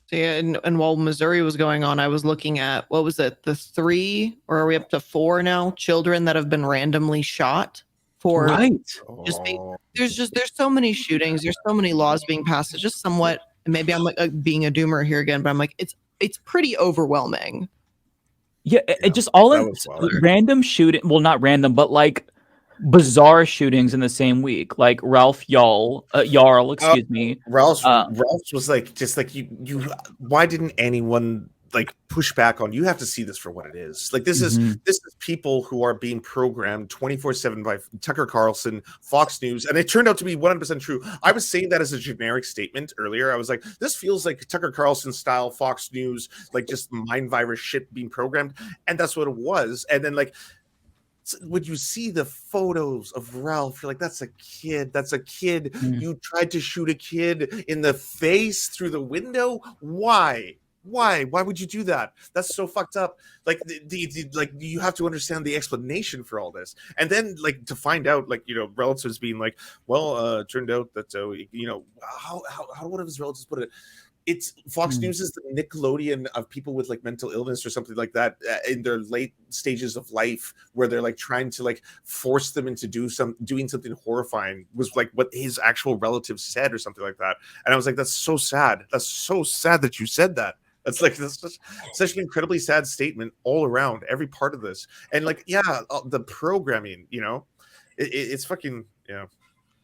So yeah, and while Missouri was going on, I was looking at, what was it, the 3 or are we up to 4 now? Children that have been randomly shot for Right. just there's so many shootings, there's so many laws being passed. It's just somewhat, and maybe I'm like being a doomer here again, but I'm like it's pretty overwhelming. Yeah, it just all in random shooting. Well, not random, but like bizarre shootings in the same week. Like Yarl, excuse me. Ralph's was like, just like you. Why didn't anyone like push back on? You have to see this for what it is. Like this is people who are being programmed 24/7 by Tucker Carlson, Fox News, and it turned out to be 100% true. I was saying that as a generic statement earlier. I was like, this feels like Tucker Carlson style Fox News, like just mind virus shit being programmed, and that's what it was. And then like, when you see the photos of Ralph, you're like, that's a kid. That's a kid. You tried to shoot a kid in the face through the window. Why? Why would you do that? That's so fucked up. Like like you have to understand the explanation for all this, and then like to find out, like, you know, relatives being like, well, turned out that you know, how one of his relatives put it. It's Fox News is the Nickelodeon of people with like mental illness or something like that in their late stages of life, where they're like trying to like force them into doing something horrifying, was like what his actual relatives said or something like that. And I was like, that's so sad. That's so sad that you said that. That's like such an incredibly sad statement all around, every part of this. And like, yeah, the programming, you know, it's fucking, yeah.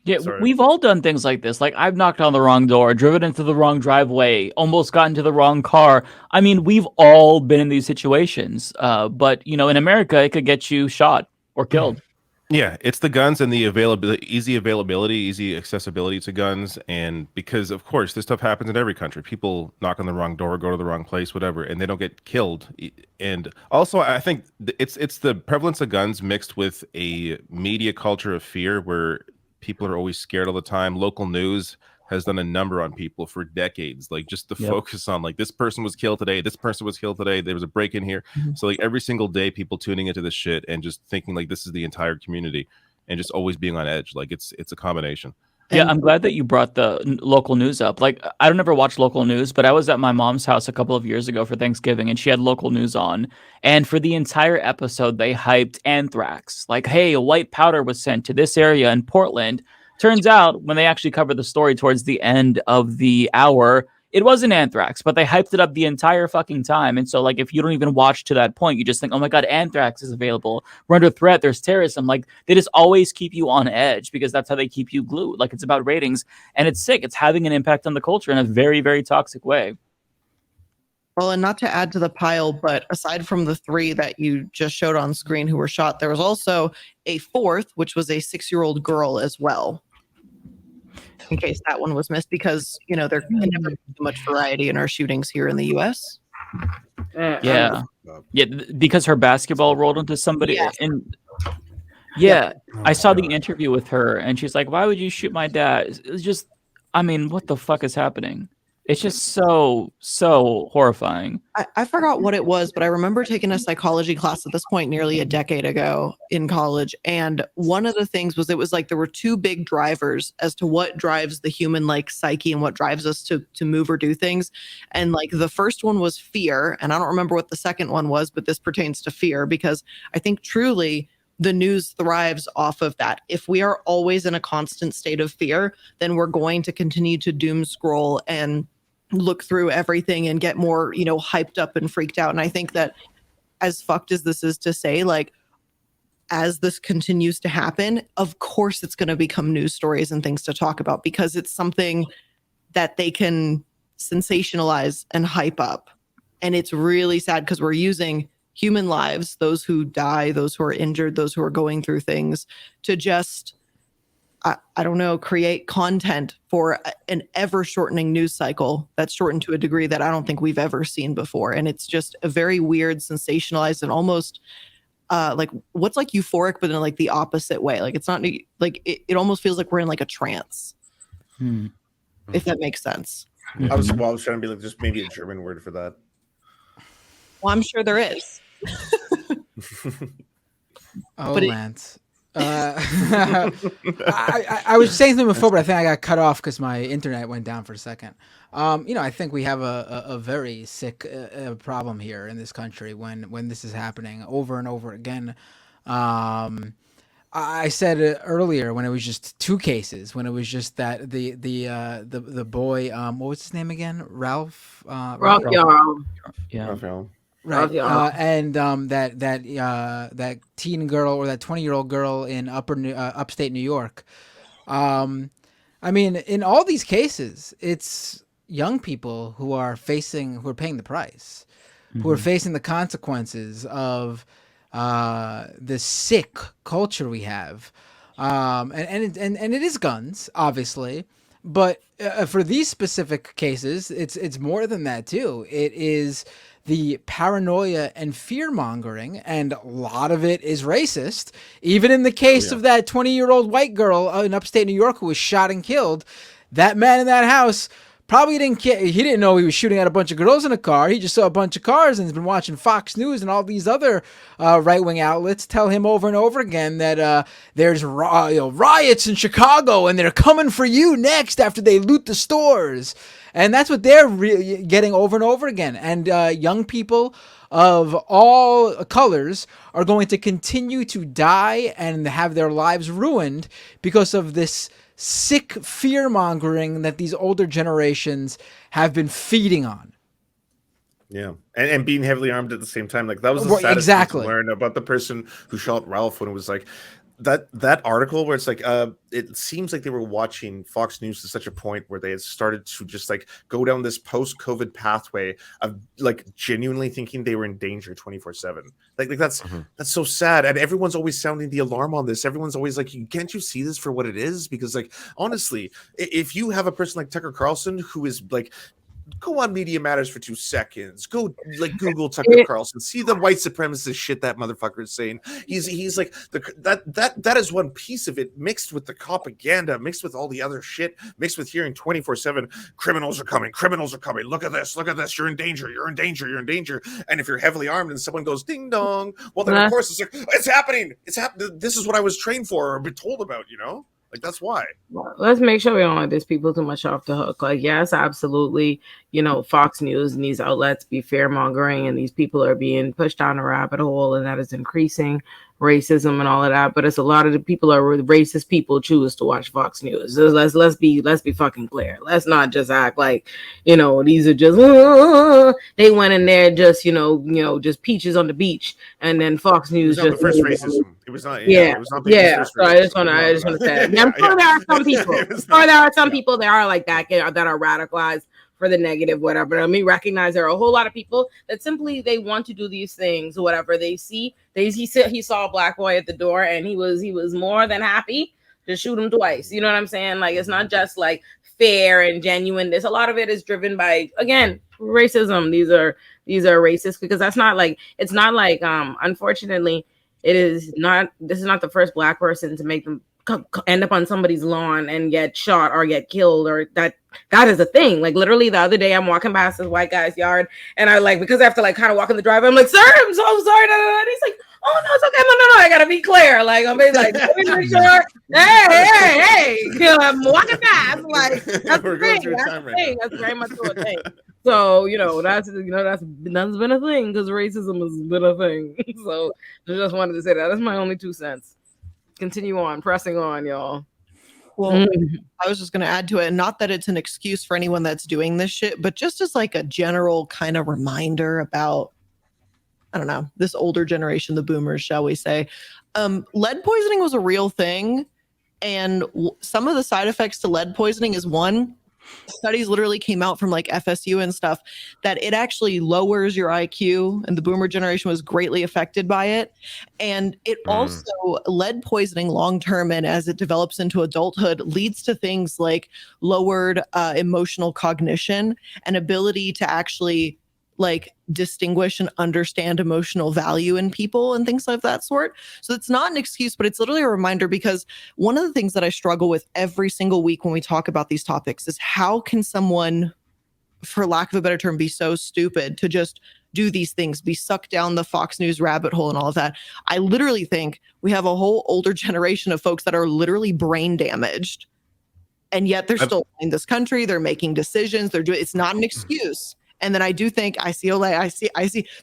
Yeah, we've all done things like this. Like, I've knocked on the wrong door, driven into the wrong driveway, almost got into the wrong car. I mean, we've all been in these situations. But, you know, in America, it could get you shot or killed. Yeah, it's the guns and the easy availability, easy accessibility to guns. And because, of course, this stuff happens in every country. People knock on the wrong door, go to the wrong place, whatever, and they don't get killed. And also, I think it's the prevalence of guns mixed with a media culture of fear where people are always scared all the time. Local news has done a number on people for decades. Like, just the focus on like, this person was killed today, this person was killed today, there was a break in here. So like every single day, people tuning into this shit and just thinking like this is the entire community, and just always being on edge. Like it's a combination. Yeah, I'm glad that you brought the local news up. Like, I don't ever watch local news, but I was at my mom's house a couple of years ago for Thanksgiving, and she had local news on. And for the entire episode, they hyped anthrax. Like, hey, a white powder was sent to this area in Portland. Turns out, when they actually covered the story towards the end of the hour, it wasn't anthrax, but they hyped it up the entire fucking time. And so, like, if you don't even watch to that point, you just think, oh my God, anthrax is available. We're under threat. There's terrorism. Like, they just always keep you on edge because that's how they keep you glued. Like, it's about ratings, and it's sick. It's having an impact on the culture in a very, very toxic way. Well, and not to add to the pile, but aside from the 3 that you just showed on screen who were shot, there was also a 4th, which was a 6-year-old girl as well. In case that one was missed, because, you know, there can never be too much variety in our shootings here in the U.S. Yeah, because her basketball rolled into somebody. And I saw the interview with her, and she's like, "Why would you shoot my dad?" It's just, I mean, what the fuck is happening? It's just so horrifying. I forgot what it was, but I remember taking a psychology class at this point nearly a decade ago in college. And one of the things was, it was like there were 2 big drivers as to what drives the human like psyche and what drives us to move or do things. And like the first one was fear. And I don't remember what the second one was, but this pertains to fear, because I think truly the news thrives off of that. If we are always in a constant state of fear, then we're going to continue to doom scroll and look through everything and get more, you know, hyped up and freaked out. And I think that, as fucked as this is to say, like, as this continues to happen, of course it's going to become news stories and things to talk about, because it's something that they can sensationalize and hype up. And it's really sad because we're using human lives, those who die, those who are injured, those who are going through things, to just, I don't know, create content for an ever-shortening news cycle that's shortened to a degree that I don't think we've ever seen before. And it's just a very weird, sensationalized, and almost like what's like euphoric, but in like the opposite way. Like, it's not like, it almost feels like we're in like a trance, if that makes sense. I was trying to be like, just maybe a German word for that. Well, I'm sure there is. Lance. I was saying something before, but I think I got cut off because my internet went down for a second. I think we have a very sick problem here in this country when this is happening over and over again. I said it earlier when it was just 2 cases, when it was just that the boy, what was his name again? Ralph Yarl. Yeah. Right. Yarl. And that teen girl or that 20-year-old girl in upstate New York. I mean, in all these cases, it's young people who are paying the price, who are facing the consequences of the sick culture we have. And it is guns, obviously. But for these specific cases, it's more than that too. It is the paranoia and fear mongering, and a lot of it is racist. Even in the case of that 20-year-old white girl in upstate New York who was shot and killed, that man in that house probably didn't care. He didn't know he was shooting at a bunch of girls in a car. He just saw a bunch of cars and has been watching Fox News and all these other right-wing outlets tell him over and over again that there's riots in Chicago and they're coming for you next after they loot the stores. And that's what they're getting over and over again. And young people of all colors are going to continue to die and have their lives ruined because of this sick fear-mongering that these older generations have been feeding on. Yeah, and being heavily armed at the same time. Like, that was the saddest thing to learn about the person who shot Ralph, when it was like that article where it's like it seems like they were watching Fox News to such a point where they had started to just like go down this post-COVID pathway of like genuinely thinking they were in danger 24/7. Like that's so sad, and everyone's always sounding the alarm on this. Everyone's always like, can't you see this for what it is? Because like, honestly, if you have a person like Tucker Carlson who is like, go on Media Matters for 2 seconds. Go like Google Tucker Carlson. See the white supremacist shit that motherfucker is saying. He's like that is one piece of it, mixed with the propaganda, mixed with all the other shit, mixed with hearing 24/7 criminals are coming. Look at this. You're in danger. You're in danger. And if you're heavily armed and someone goes ding dong, well then of course it's like, it's happening. This is what I was trained for or been told about. Like, that's why. Well, let's make sure we don't let these people too much off the hook. Like, yes, absolutely. Fox News and these outlets be fear mongering, and these people are being pushed down a rabbit hole, and that is increasing racism and all of that. But it's a lot of the people are racist people choose to watch Fox News. So let's be fucking clear. Let's not just act like these are just they went in there just just peaches on the beach, and then Fox News just the first racism. It was not. Yeah. It was not. Yeah. So I just want to say that. I'm sure there are some people. There are some people that are like that are radicalized for the negative, whatever. Let me recognize there are a whole lot of people that simply they want to do these things, whatever they see. He saw a black boy at the door, and he was more than happy to shoot him twice. You know what I'm saying? Like, it's not just like fair and genuine. A lot of it is driven by, again, racism. These are racist because it's not like unfortunately this is not the first black person to make them end up on somebody's lawn and get shot or get killed, or that is a thing. Like, literally the other day I'm walking past this white guy's yard, and I because I have to like kind of walk in the driveway, I'm like, sir, I'm so sorry. And he's like, oh no, it's okay. No, I gotta be clear. Like, I'm like, sure. Hey, I'm walking past. Like, that's the thing. That's very much so a thing. So that's been a thing because racism has been a thing. So I just wanted to say that. That's my only 2 cents. Continue on, pressing on, y'all. Well, I was just going to add to it, and not that it's an excuse for anyone that's doing this shit, but just as like a general kind of reminder about, I don't know, this older generation, the boomers, shall we say. Lead poisoning was a real thing, and some of the side effects to lead poisoning is, one, studies literally came out from like FSU and stuff that it actually lowers your IQ, and the boomer generation was greatly affected by it. And it also, lead poisoning long-term and as it develops into adulthood, leads to things like lowered emotional cognition and ability to actually like distinguish and understand emotional value in people and things of that sort. So it's not an excuse, but it's literally a reminder, because one of the things that I struggle with every single week when we talk about these topics is how can someone, for lack of a better term, be so stupid to just do these things, be sucked down the Fox News rabbit hole and all of that. I literally think we have a whole older generation of folks that are literally brain damaged, and yet they're still in this country. They're making decisions. They're doing. It's not an excuse. And then I do think I see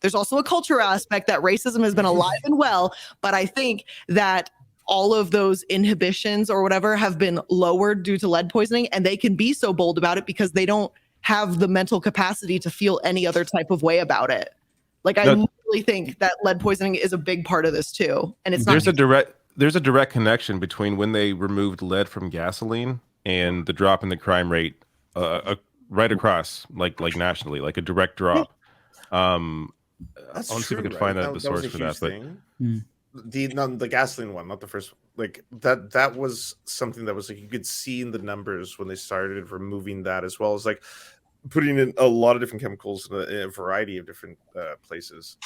there's also a cultural aspect that racism has been alive and well, but I think that all of those inhibitions or whatever have been lowered due to lead poisoning, and they can be so bold about it because they don't have the mental capacity to feel any other type of way about it. Like, I really think that lead poisoning is a big part of this too. And it's there's a direct connection between when they removed lead from gasoline and the drop in the crime rate right across, like nationally, like a direct drop. I'll see if I can find the source for that. But the gasoline one, not the first. Like that was something that was like you could see in the numbers when they started removing that, as well as like putting in a lot of different chemicals in a variety of different places.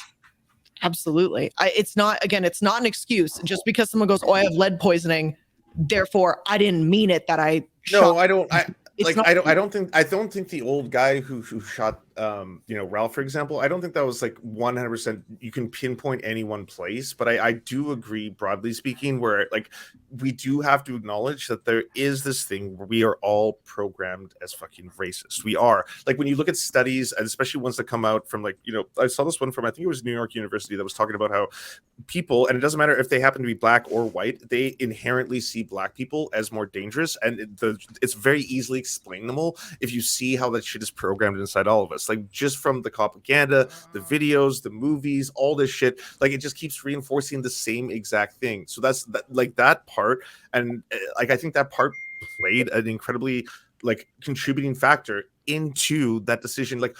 Absolutely. It's not an excuse. Just because someone goes, "Oh, I have lead poisoning, therefore I didn't mean it." That I no, I don't. I don't think the old guy who shot Ralph, for example, I don't think that was like 100% you can pinpoint any one place, but I do agree, broadly speaking, where like we do have to acknowledge that there is this thing where we are all programmed as fucking racist. We are, like, when you look at studies, and especially ones that come out from like, I saw this one from, I think it was New York University, that was talking about how people, and it doesn't matter if they happen to be black or white, they inherently see black people as more dangerous, and it's very easily explainable if you see how that shit is programmed inside all of us. Like, just from the propaganda, the videos, the movies, all this shit, like, it just keeps reinforcing the same exact thing. So that's that part, and like I think that part played an incredibly like contributing factor into that decision. Like,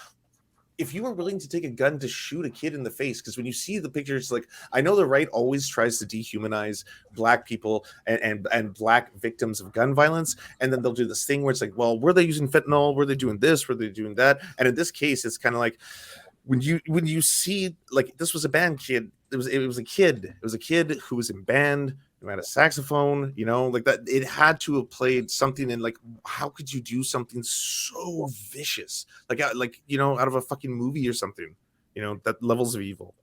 if you are willing to take a gun to shoot a kid in the face, because when you see the pictures, like, I know the right always tries to dehumanize black people and black victims of gun violence, and then they'll do this thing where it's like, well, were they using fentanyl? Were they doing this? Were they doing that? And in this case, it's kind of like when you see, like, this was a band kid. It was a kid who was in band, who had a saxophone, like that. It had to have played something in, like, how could you do something so vicious, like out of a fucking movie or something, that levels of evil.